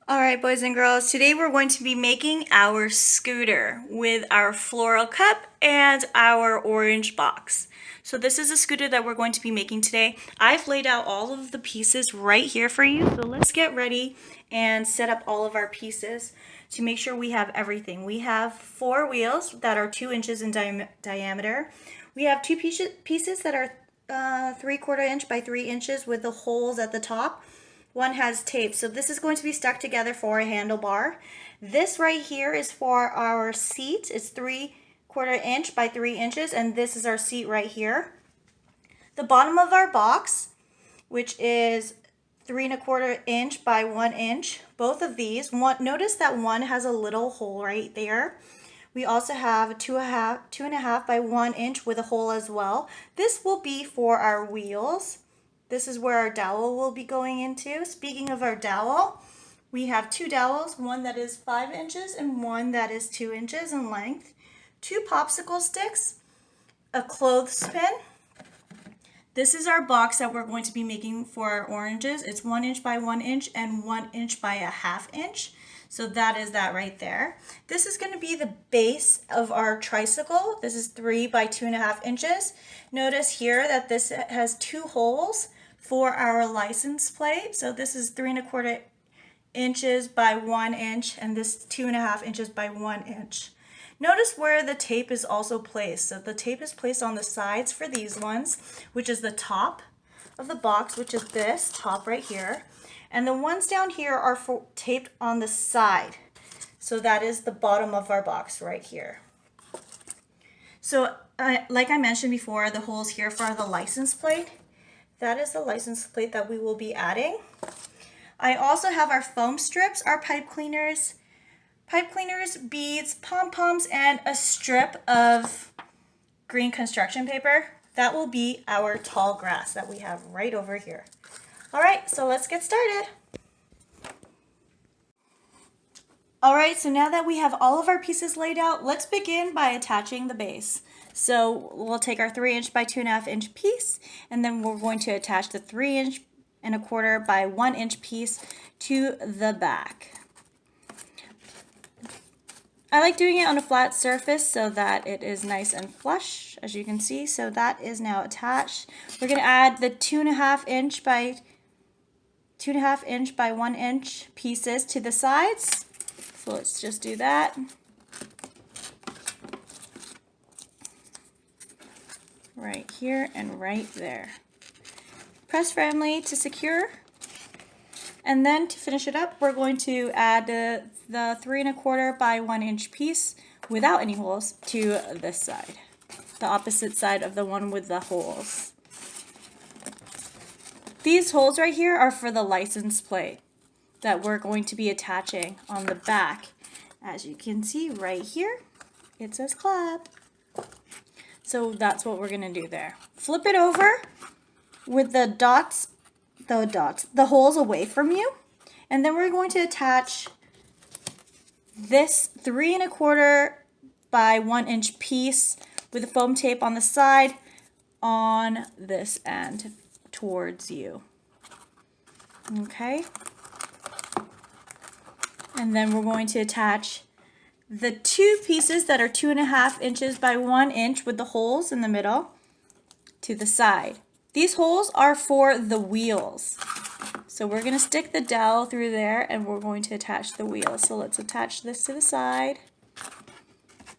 All right, boys and girls, today we're going to be making our scooter with our floral cup and our orange box. So this is a scooter that we're going to be making today. I've laid out all of the pieces right here for you. So let's get ready and set up all of our pieces to make sure we have everything. We have 4 wheels that are 2 inches in diameter. We have 2 pieces that are 3/4 inch by 3 inches with the holes at the top. One has tape, so this is going to be stuck together for a handlebar. This right here is for our seat. It's 3/4 inch by 3 inches, and this is our seat right here. The bottom of our box, which is 3/4 inch by 1 inch. Both of these, notice that one has a little hole right there. We also have 2.5 by 1 inch with a hole as well. This will be for our wheels. This is where our dowel will be going into. Speaking of our dowel, we have 2 dowels, one that is 5 inches and one that is 2 inches in length, 2 popsicle sticks, a clothespin. This is our box that we're going to be making for our oranges. It's 1 inch by 1 inch and 1 inch by 1/2 inch. So that is that right there. This is going to be the base of our tricycle. This is 3 by 2.5 inches. Notice here that this has 2 holes for our license plate. So this is 3/4 inches by 1 inch and this 2.5 inches by 1 inch. Notice where the tape is also placed. So the tape is placed on the sides for these ones, which is the top of the box, which is this top right here. And the ones down here are taped on the side. So that is the bottom of our box right here. So like I mentioned before, the holes here for the license plate. That is the license plate that we will be adding. I also have our foam strips, our pipe cleaners, beads, pom-poms, and a strip of green construction paper. That will be our tall grass that we have right over here. All right, so let's get started. All right, so now that we have all of our pieces laid out, let's begin by attaching the base. So we'll take our 3 inch by 2.5 inch piece, and then we're going to attach the 3.25 by 1 inch piece to the back. I like doing it on a flat surface so that it is nice and flush, as you can see. So that is now attached. We're going to add the 2.5 inch by 1 inch pieces to the sides. So let's just do that. Right here and right there. Press firmly to secure. And then to finish it up, we're going to add the 3.25 by 1 inch piece without any holes to this side, the opposite side of the one with the holes. These holes right here are for the license plate that we're going to be attaching on the back. As you can see right here, it says clap. So that's what we're going to do there. Flip it over with the holes away from you, and then we're going to attach this 3.25 by 1 inch piece with the foam tape on the side on this end towards you. Okay, and then we're going to attach the 2 pieces that are 2.5 inches by 1 inch with the holes in the middle to the side. These holes are for the wheels. So we're going to stick the dowel through there and we're going to attach the wheels. So let's attach this to the side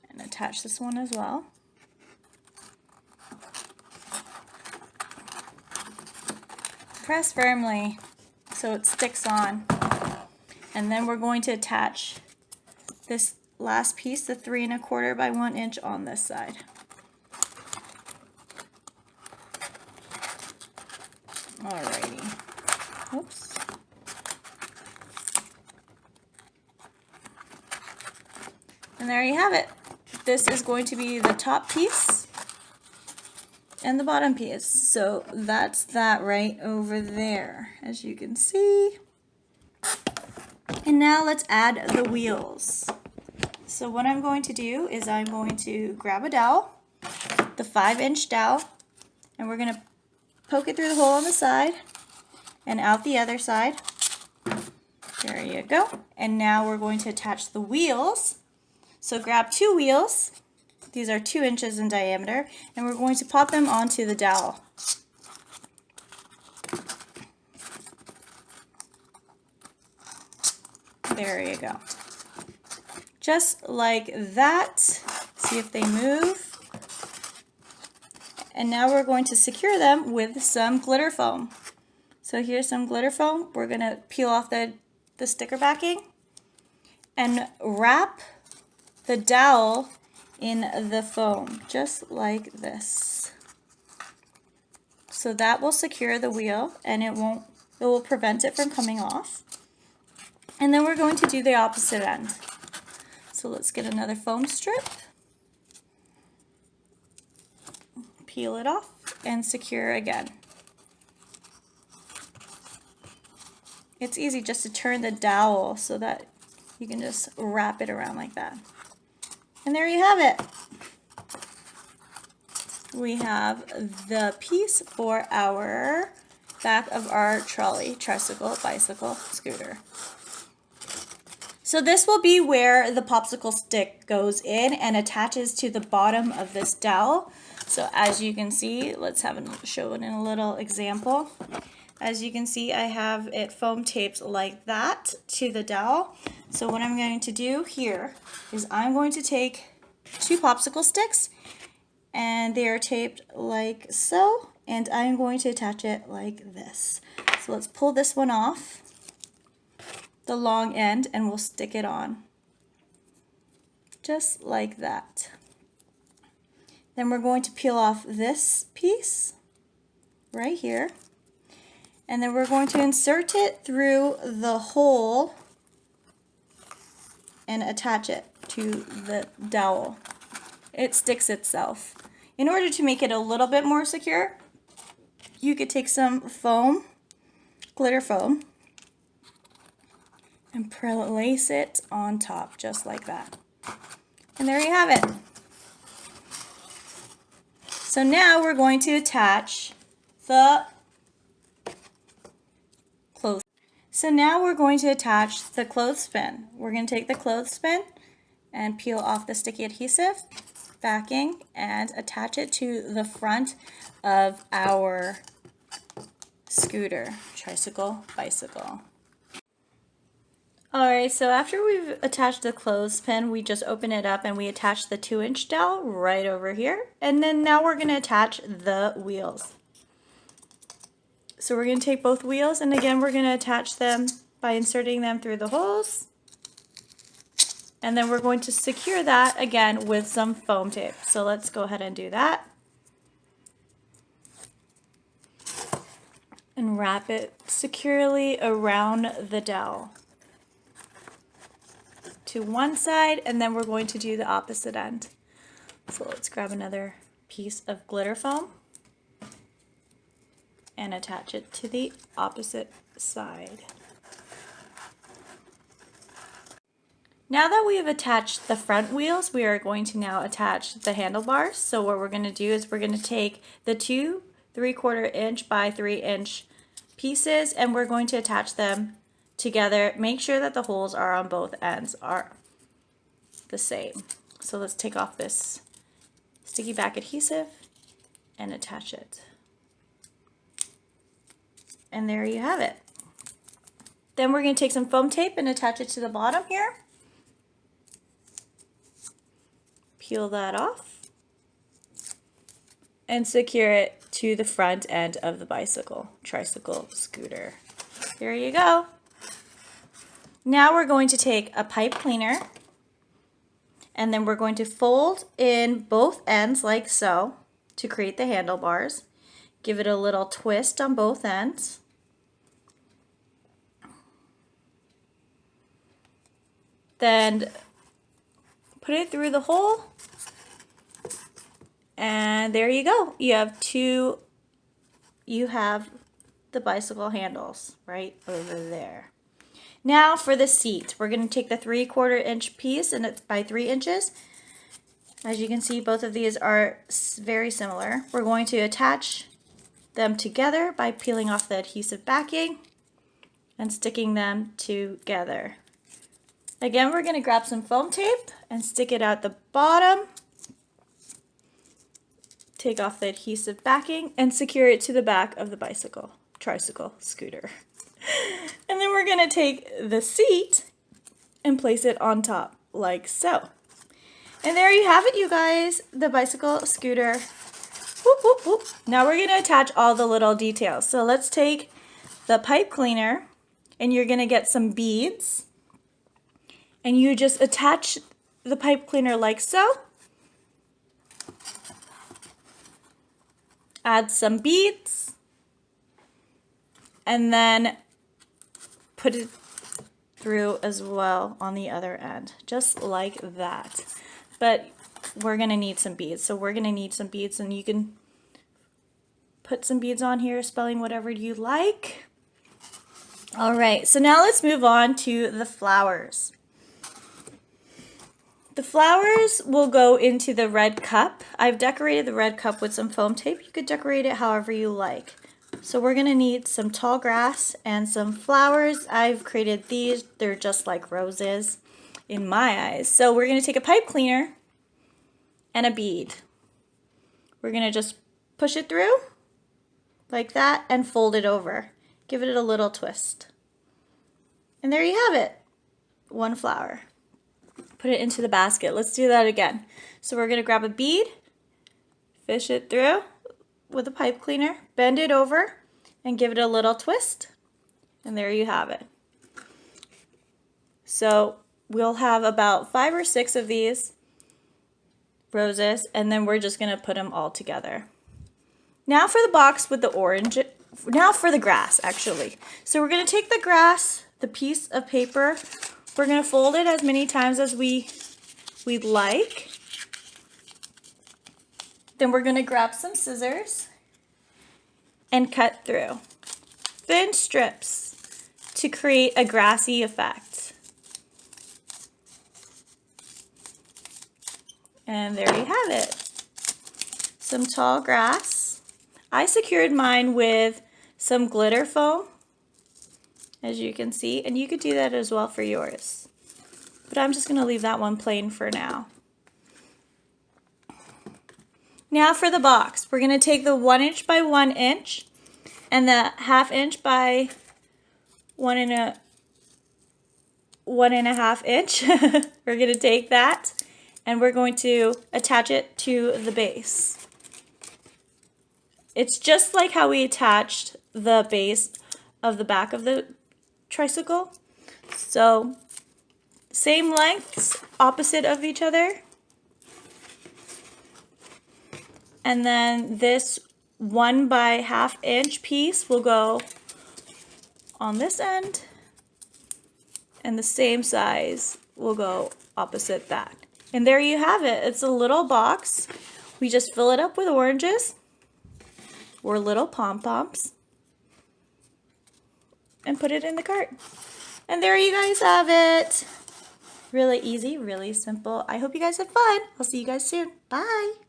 and attach this one as well. Press firmly so it sticks on. And then we're going to attach this last piece, the 3.25 by 1 inch on this side. Alrighty. Oops. And there you have it. This is going to be the top piece and the bottom piece. So that's that right over there, as you can see. And now let's add the wheels. So what I'm going to do is I'm going to grab a dowel, the 5 inch dowel, and we're going to poke it through the hole on the side and out the other side. There you go. And now we're going to attach the wheels. So grab 2 wheels. These are 2 inches in diameter, and we're going to pop them onto the dowel. There you go. Just like that. See if they move. And now we're going to secure them with some glitter foam. So here's some glitter foam. We're going to peel off the sticker backing and wrap the dowel in the foam, just like this. So that will secure the wheel and it will prevent it from coming off. And then we're going to do the opposite end. So let's get another foam strip, peel it off, and secure again. It's easy just to turn the dowel so that you can just wrap it around like that. And there you have it. We have the piece for our back of our trolley, tricycle, bicycle, scooter. So this will be where the popsicle stick goes in and attaches to the bottom of this dowel. So as you can see, let's show it in a little example. As you can see, I have it foam taped like that to the dowel. So what I'm going to do here is I'm going to take 2 popsicle sticks, and they are taped like so, and I'm going to attach it like this. So let's pull this one off, the long end, and we'll stick it on. Just like that. Then we're going to peel off this piece right here. And then we're going to insert it through the hole and attach it to the dowel. It sticks itself. In order to make it a little bit more secure, you could take some foam, glitter foam, and place it on top just like that. And there you have it. So now we're going to attach the clothes. So now we're going to attach the clothespin. We're going to take the clothespin and peel off the sticky adhesive backing and attach it to the front of our scooter, tricycle, bicycle. Alright, so after we've attached the clothespin, we just open it up and we attach the 2-inch dowel right over here. And then now we're going to attach the wheels. So we're going to take both wheels, and again we're going to attach them by inserting them through the holes. And then we're going to secure that again with some foam tape. So let's go ahead and do that. And wrap it securely around the dowel to one side, and then we're going to do the opposite end. So let's grab another piece of glitter foam and attach it to the opposite side. Now that we have attached the front wheels, we are going to now attach the handlebars. So what we're going to do is we're going to take the 2 3/4 inch by 3 inch pieces, and we're going to attach them together. Make sure that the holes are on both ends are the same. So let's take off this sticky back adhesive and attach it. And there you have it. Then we're going to take some foam tape and attach it to the bottom here. Peel that off and secure it to the front end of the bicycle, tricycle, scooter. There you go. Now we're going to take a pipe cleaner, and then we're going to fold in both ends like so to create the handlebars. Give it a little twist on both ends. Then put it through the hole, and there you go. You have the bicycle handles right over there. Now for the seat, we're going to take the 3/4 inch piece, and it's by 3 inches. As you can see, both of these are very similar. We're going to attach them together by peeling off the adhesive backing and sticking them together. Again, we're going to grab some foam tape and stick it at the bottom. Take off the adhesive backing and secure it to the back of the tricycle, scooter. And then we're going to take the seat and place it on top like so. And there you have it, you guys, the bicycle scooter. Whoop, whoop, whoop. Now we're going to attach all the little details. So let's take the pipe cleaner and you're going to get some beads. And you just attach the pipe cleaner like so. Add some beads. And then put it through as well on the other end, just like that. But we're going to need some beads. So we're going to need some beads, and you can put some beads on here, spelling whatever you like. All right, so now let's move on to the flowers. The flowers will go into the red cup. I've decorated the red cup with some foam tape. You could decorate it however you like. So we're going to need some tall grass and some flowers. I've created these. They're just like roses in my eyes. So we're going to take a pipe cleaner and a bead. We're going to just push it through like that and fold it over. Give it a little twist. And there you have it. One flower. Put it into the basket. Let's do that again. So we're going to grab a bead, fish it through with a pipe cleaner, bend it over, and give it a little twist. And there you have it. So we'll have about 5 or 6 of these roses, and then we're just going to put them all together. Now for the box with the orange. Now for the grass, actually. So we're going to take the grass, the piece of paper. We're going to fold it as many times as we'd like. Then we're going to grab some scissors and cut through thin strips to create a grassy effect. And there you have it. Some tall grass. I secured mine with some glitter foam, as you can see, and you could do that as well for yours. But I'm just going to leave that one plain for now. Now for the box, we're going to take the 1 inch by 1 inch and the 1/2 inch by 1 1.5 inch. We're going to take that and we're going to attach it to the base. It's just like how we attached the base of the back of the tricycle. So same lengths, opposite of each other. And then this 1 by 1/2 inch piece will go on this end, and the same size will go opposite that. And there you have it. It's a little box. We just fill it up with oranges or little pom-poms and put it in the cart. And there you guys have it. Really easy, really simple. I hope you guys had fun. I'll see you guys soon. Bye.